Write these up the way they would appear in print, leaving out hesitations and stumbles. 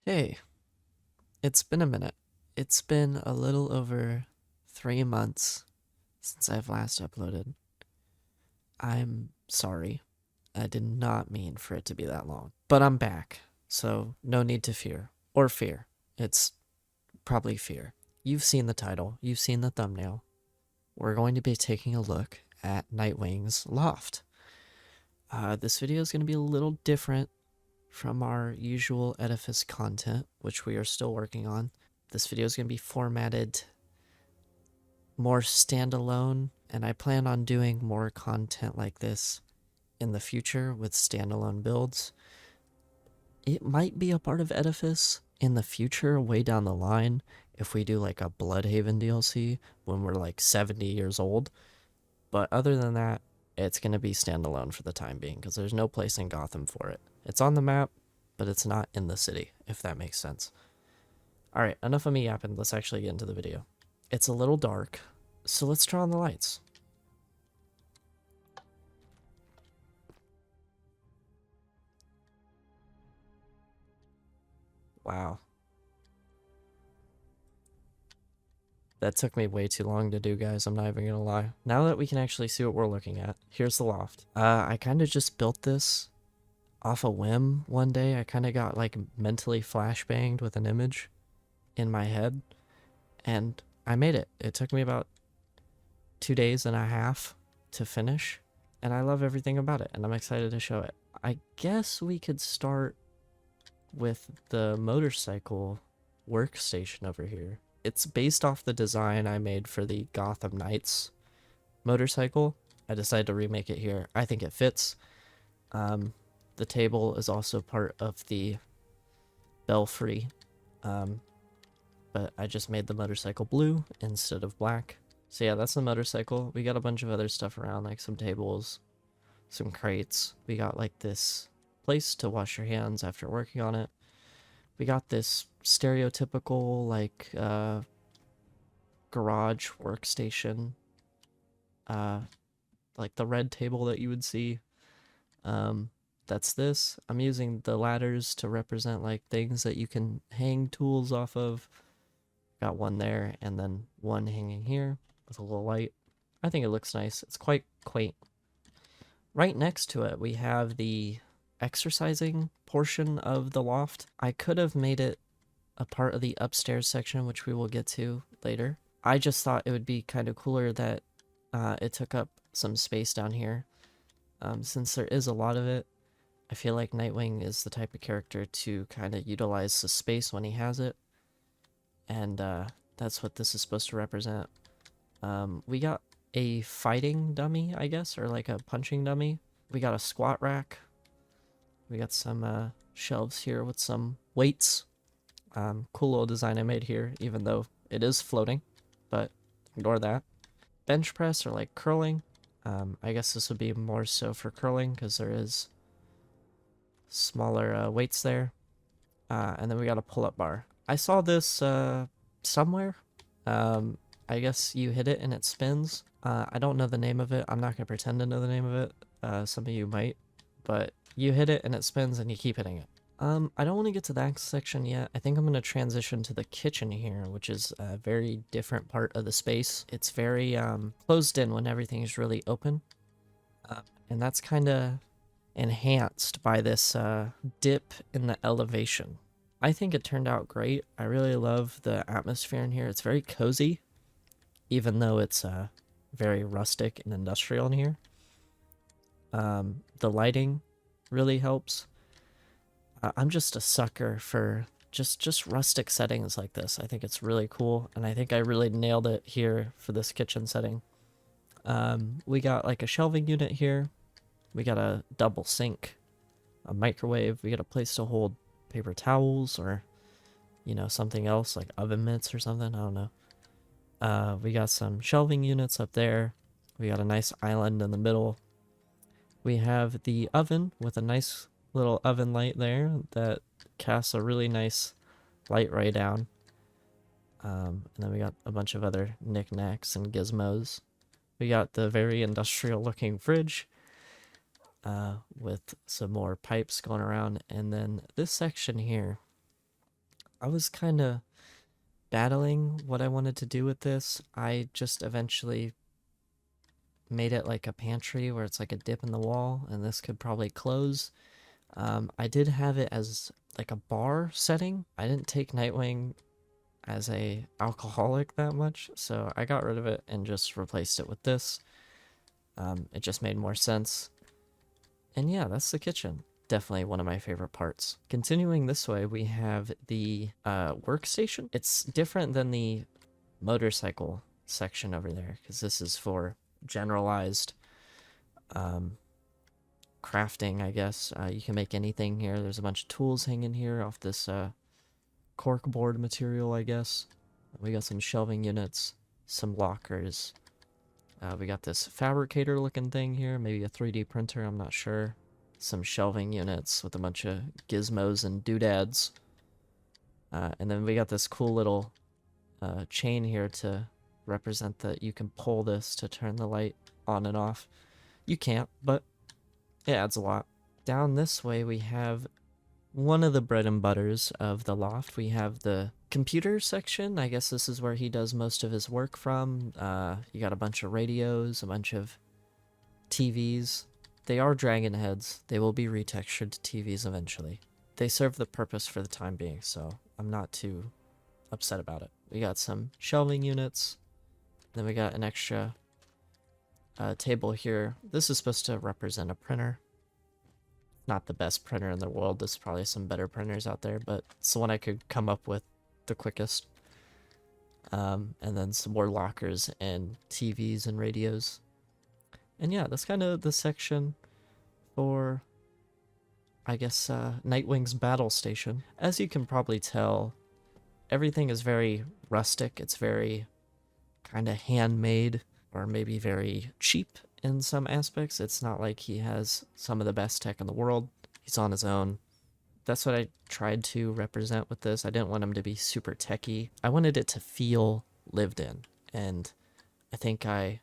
Hey, it's been a minute. It's been a little over 3 months since I've last uploaded. I'm sorry. I did not mean for it to be that long. But I'm back, so no need to fear. Or fear. It's probably fear. You've seen the title, you've seen the thumbnail. We're going to be taking a look at Nightwing's Loft. This video is going to be a little different from our usual edifice content, which we are still working on. This video is going to be formatted more standalone, and I plan on doing more content like this in the future with standalone builds. It might be a part of Edifice in the future, way down the line, if we do like a Bloodhaven DLC when we're like 70 years old. But other than that, it's going to be standalone for the time being because there's no place in Gotham for it. It's on the map, but it's not in the city, if that makes sense. Alright, enough of me yapping. Let's actually get into the video. It's a little dark, so let's turn on the lights. Wow. That took me way too long to do, guys. I'm not even gonna lie. Now that we can actually see what we're looking at, here's the loft. I kind of just built this off a whim one day. I kind of got like mentally flashbanged with an image in my head, and I made it. It took me about 2 days and a half to finish, and I love everything about it, and I'm excited to show it. I guess we could start with the motorcycle workstation over here. It's based off the design I made for the Gotham Knights motorcycle. I decided to remake it here. I think it fits. The table is also part of the belfry, but I just made the motorcycle blue instead of black. So yeah, that's the motorcycle. We got a bunch of other stuff around, like some tables, some crates. We got like this place to wash your hands after working on it. We got this stereotypical like garage workstation, like the red table that you would see. That's this. I'm using the ladders to represent like things that you can hang tools off of. Got one there and then one hanging here with a little light. I think it looks nice. It's quite quaint. Right next to it, we have the exercising portion of the loft. I could have made it a part of the upstairs section, which we will get to later. I just thought it would be kind of cooler that it took up some space down here. Since there is a lot of it, I feel like Nightwing is the type of character to kind of utilize the space when he has it. And that's what this is supposed to represent. We got a fighting dummy, I guess, or like a punching dummy. We got a squat rack. We got some shelves here with some weights. Cool little design I made here, even though it is floating, but ignore that. Bench press or like curling. I guess this would be more so for curling because there is smaller weights there. And then we got a pull-up bar. I saw this somewhere. I guess you hit it and it spins. I don't know the name of it. I'm not going to pretend to know the name of it. Some of you might. But you hit it and it spins and you keep hitting it. I don't want to get to that section yet. I think I'm going to transition to the kitchen here, which is a very different part of the space. It's very closed in when everything is really open. And that's kind of enhanced by this dip in the elevation. I think it turned out great. I really love the atmosphere in here. It's very cozy, even though it's very rustic and industrial in here. The lighting really helps. I'm just a sucker for just rustic settings like this. I think it's really cool, and I think I really nailed it here for this kitchen setting. We got like a shelving unit here. We got a double sink, a microwave. We got a place to hold paper towels or, you know, something else like oven mitts or something. I don't know. We got some shelving units up there. We got a nice island in the middle. We have the oven with a nice little oven light there that casts a really nice light ray down. And then we got a bunch of other knickknacks and gizmos. We got the very industrial looking fridge with some more pipes going around. And then this section here I was kind of battling what I wanted to do with this. I just eventually made it like a pantry where it's like a dip in the wall, and this could probably close. I did have it as like a bar setting. I didn't take Nightwing as a alcoholic that much, so I got rid of it and just replaced it with this. It just made more sense. And yeah, that's the kitchen. Definitely one of my favorite parts. Continuing this way, we have the workstation. It's different than the motorcycle section over there, because this is for generalized crafting, I guess. You can make anything here. There's a bunch of tools hanging here off this cork board material, I guess. We got some shelving units, some lockers. We got this fabricator looking thing here, maybe a 3D printer, I'm not sure. Some shelving units with a bunch of gizmos and doodads. And then we got this cool little chain here to represent that you can pull this to turn the light on and off. You can't, but it adds a lot. Down this way we have one of the bread and butters of the loft. We have the computer section. I guess this is where he does most of his work from. You got a bunch of radios, a bunch of TVs. They are dragon heads. They will be retextured to TVs eventually. They serve the purpose for the time being, so I'm not too upset about it. We got some shelving units. Then we got an extra table here. This is supposed to represent a printer. Not the best printer in the world. There's probably some better printers out there, but it's the one I could come up with the quickest. And then some more lockers and TVs and radios. And yeah, that's kind of the section for, I guess, Nightwing's battle station. As you can probably tell, everything is very rustic. It's very kind of handmade, or maybe very cheap in some aspects. It's not like he has some of the best tech in the world. He's on his own. That's what I tried to represent with this. I didn't want him to be super techy. I wanted it to feel lived in, and I think I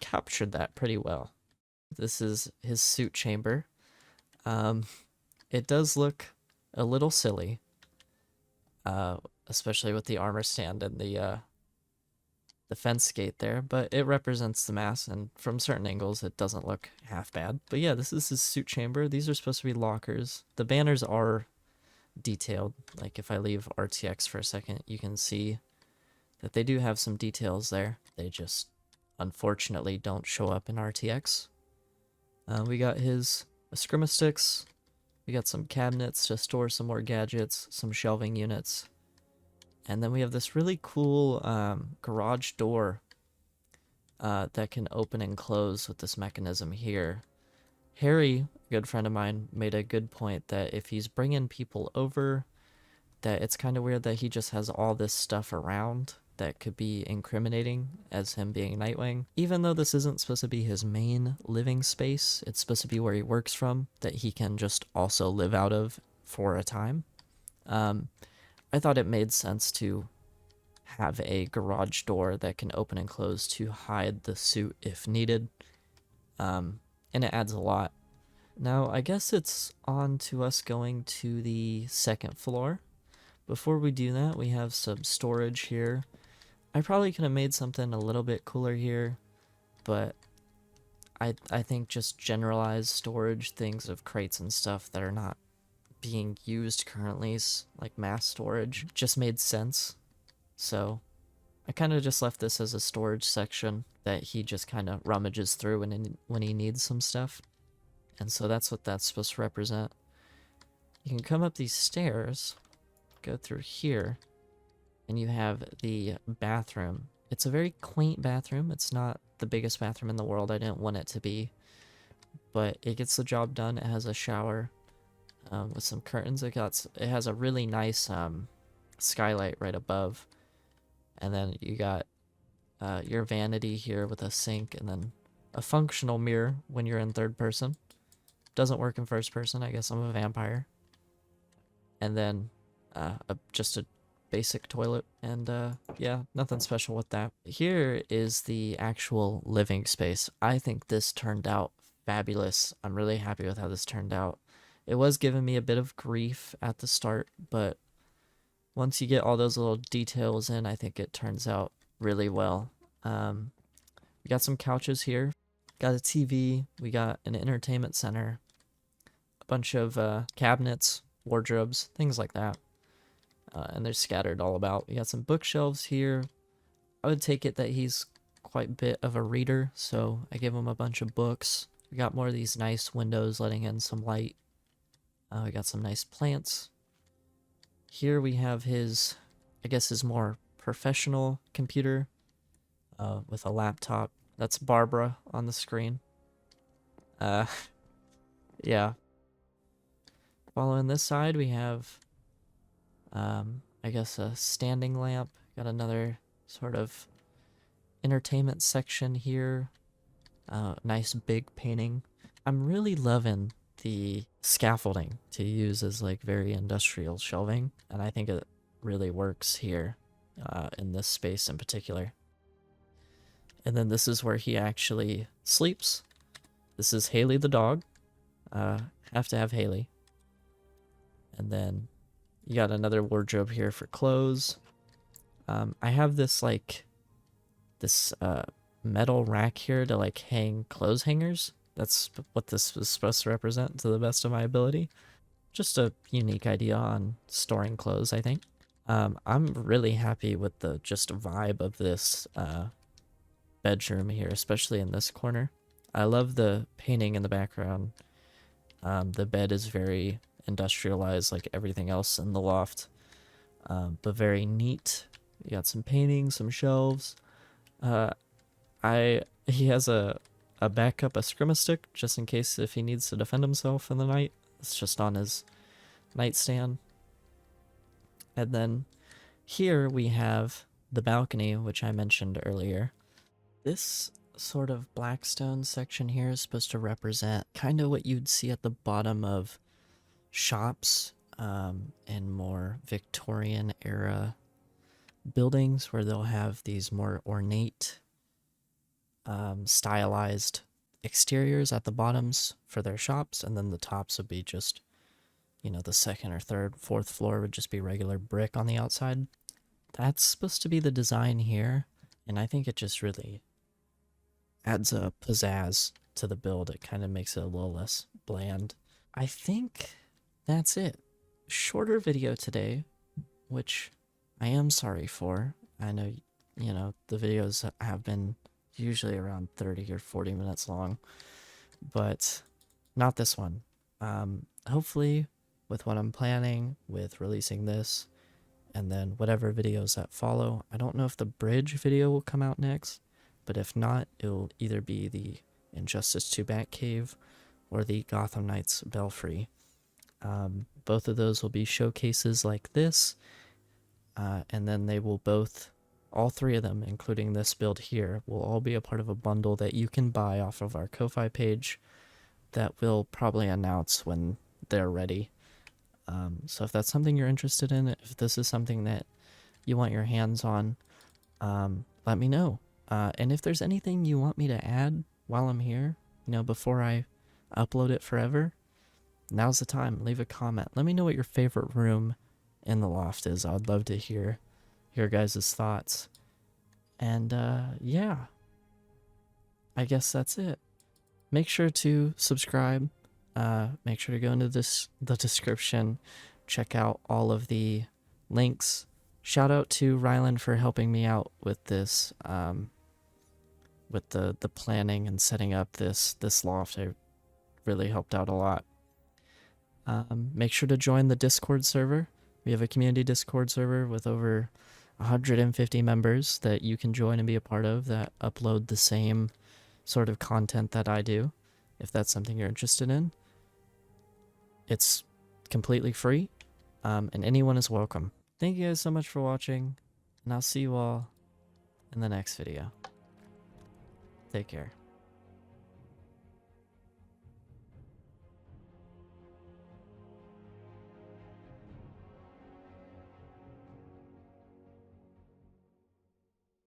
captured that pretty well. This is his suit chamber. It does look a little silly, especially with the armor stand and the fence gate there, but it represents the mass, and from certain angles it doesn't look half bad. But yeah, this is his suit chamber. These are supposed to be lockers. The banners are detailed. Like if I leave RTX for a second, you can see that they do have some details there. They just unfortunately don't show up in RTX. We got his eskrima sticks. We got some cabinets to store some more gadgets, some shelving units. And then we have this really cool garage door that can open and close with this mechanism here. Harry, a good friend of mine, made a good point that if he's bringing people over, that it's kind of weird that he just has all this stuff around that could be incriminating as him being Nightwing. Even though this isn't supposed to be his main living space, it's supposed to be where he works from, that he can just also live out of for a time. I thought it made sense to have a garage door that can open and close to hide the suit if needed. And it adds a lot. Now, I guess it's on to us going to the second floor. Before we do that, we have some storage here. I probably could have made something a little bit cooler here, but I think just generalized storage, things of crates and stuff that are not being used currently, like mass storage, just made sense. So I kind of just left this as a storage section that he just kind of rummages through when he needs some stuff. And so that's what that's supposed to represent. You can come up these stairs, go through here, and you have the bathroom. It's a very quaint bathroom. It's not the biggest bathroom in the world. I didn't want it to be, but it gets the job done. It has a shower with some curtains. It has a really nice skylight right above, and then you got your vanity here with a sink, and then a functional mirror when you're in third person. Doesn't work in first person. I guess I'm a vampire. And then just a basic toilet, and yeah, nothing special with that. Here is the actual living space. I think this turned out fabulous. I'm really happy with how this turned out. It was giving me a bit of grief at the start, but once you get all those little details in, I think it turns out really well. We got some couches here, got a TV, we got an entertainment center, a bunch of cabinets, wardrobes, things like that. And they're scattered all about. We got some bookshelves here. I would take it that he's quite a bit of a reader, so I give him a bunch of books. We got more of these nice windows letting in some light. We got some nice plants. Here we have his, I guess his more professional computer with a laptop. That's Barbara on the screen. Yeah. Following this side, we have, I guess, a standing lamp. Got another sort of entertainment section here. Nice big painting. I'm really loving the scaffolding to use as like very industrial shelving, and I think it really works here in this space in particular. And then this is where he actually sleeps. This is Haley the dog. Have to have Haley. And then you got another wardrobe here for clothes. I have this like this metal rack here to like hang clothes hangers. That's what this is supposed to represent to the best of my ability. Just a unique idea on storing clothes, I think. I'm really happy with the just vibe of this bedroom here, especially in this corner. I love the painting in the background. The bed is very industrialized like everything else in the loft, but very neat. You got some painting, some shelves. He has a backup eskrima stick just in case if he needs to defend himself in the night. It's just on his nightstand. And then here we have the balcony, which I mentioned earlier. This sort of blackstone section here is supposed to represent kind of what you'd see at the bottom of shops in more Victorian era buildings, where they'll have these more ornate stylized exteriors at the bottoms for their shops, and then the tops would be just, you know, the second or third, fourth floor would just be regular brick on the outside. That's supposed to be the design here, and I think it just really adds a pizzazz to the build. It kind of makes it a little less bland. I think that's it. Shorter video today, which I am sorry for. I know, you know, the videos have been usually around 30 or 40 minutes long, but not this one. Hopefully, with what I'm planning, with releasing this, and then whatever videos that follow, I don't know if the bridge video will come out next, but if not, it'll either be the Injustice 2 Batcave or the Gotham Knights Belfry. Both of those will be showcases like this, and then they will both, all three of them, including this build here, will all be a part of a bundle that you can buy off of our Ko-Fi page that we'll probably announce when they're ready. So if that's something you're interested in, if this is something that you want your hands on, let me know. And if there's anything you want me to add while I'm here, you know, before I upload it forever, now's the time. Leave a comment. Let me know what your favorite room in the loft is. I'd love to hear your guys' thoughts. And yeah, I guess that's it. Make sure to subscribe. Make sure to go into the description, check out all of the links. Shout out to Rylan for helping me out with this, with the planning and setting up this loft. It really helped out a lot. Make sure to join the Discord server. We have a community Discord server with over 150 members that you can join and be a part of that upload the same sort of content that I do, if that's something you're interested in. It's completely free, and anyone is welcome. Thank you guys so much for watching, and I'll see you all in the next video. Take care.